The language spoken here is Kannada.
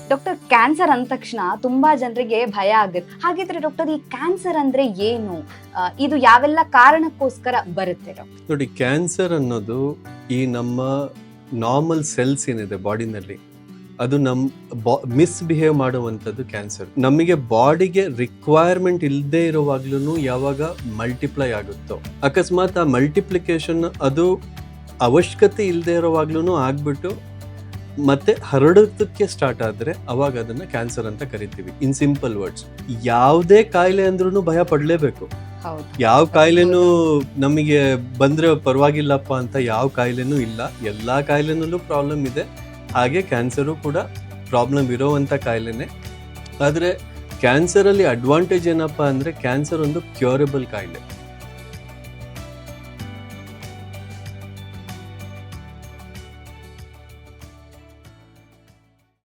ಡಾಕ್ಟರ್, ಕ್ಯಾನ್ಸರ್ ಅಂದ ತಕ್ಷಣ ತುಂಬಾ ಜನರಿಗೆ ಭಯ ಆಗುತ್ತೆ. ಹಾಗಿದ್ರೆ ಡಾಕ್ಟರ್, ಈ ಕ್ಯಾನ್ಸರ್ ಅಂದ್ರೆ ಏನು? ಇದು ಯಾವೆಲ್ಲ ಕಾರಣಕ್ಕೋಸ್ಕರ ಬರುತ್ತೆ ಡಾಕ್ಟರ್? ನೋಡಿ, ಕ್ಯಾನ್ಸರ್ ಅನ್ನೋದು ಈ ನಮ್ಮ ನಾರ್ಮಲ್ ಸೆಲ್ಸ್ ಏನಿದೆ ಬಾಡಿನಲ್ಲಿ, ಅದು ಮಿಸ್ಬಿಹೇವ್ ಮಾಡುವಂಥದ್ದು ಕ್ಯಾನ್ಸರ್. ನಮಗೆ ಬಾಡಿಗೆ ರಿಕ್ವೈರ್ಮೆಂಟ್ ಇಲ್ಲದೆ ಇರುವಾಗ್ಲೂ ಯಾವಾಗ ಮಲ್ಟಿಪ್ಲೈ ಆಗುತ್ತೋ, ಅಕಸ್ಮಾತ್ ಆ ಮಲ್ಟಿಪ್ಲಿಕೇಶನ್ ಅದು ಅವಶ್ಯಕತೆ ಇಲ್ಲದೆ ಇರೋವಾಗ್ಲೂ ಆಗ್ಬಿಟ್ಟು ಮತ್ತೆ ಹರಡೋದಕ್ಕೆ ಸ್ಟಾರ್ಟ್ ಆದ್ರೆ ಅವಾಗ ಅದನ್ನ ಕ್ಯಾನ್ಸರ್ ಅಂತ ಕರಿತೀವಿ. ಇನ್ ಸಿಂಪಲ್ ವರ್ಡ್ಸ್, ಯಾವುದೇ ಕಾಯಿಲೆ ಅಂದ್ರೂ ಭಯ ಪಡ್ಲೇಬೇಕು. ಹೌದು. ಯಾವ ಕಾಯಿಲೆನೂ ನಮಗೆ ಬಂದ್ರೆ ಪರವಾಗಿಲ್ಲಪ್ಪ ಅಂತ ಯಾವ ಕಾಯಿಲೆನೂ ಇಲ್ಲ. ಎಲ್ಲಾ ಕಾಯಿಲೆನಲ್ಲೂ ಪ್ರಾಬ್ಲಮ್ ಇದೆ. ಹಾಗೆ ಕ್ಯಾನ್ಸರು ಕೂಡ ಪ್ರಾಬ್ಲಮ್ ಇರೋವಂಥ ಕಾಯಿಲೆನೆ. ಆದರೆ ಕ್ಯಾನ್ಸರಲ್ಲಿ ಅಡ್ವಾಂಟೇಜ್ ಏನಪ್ಪ ಅಂದರೆ ಕ್ಯಾನ್ಸರ್ ಒಂದು ಕ್ಯೂರಬಲ್ ಕಾಯಿಲೆ.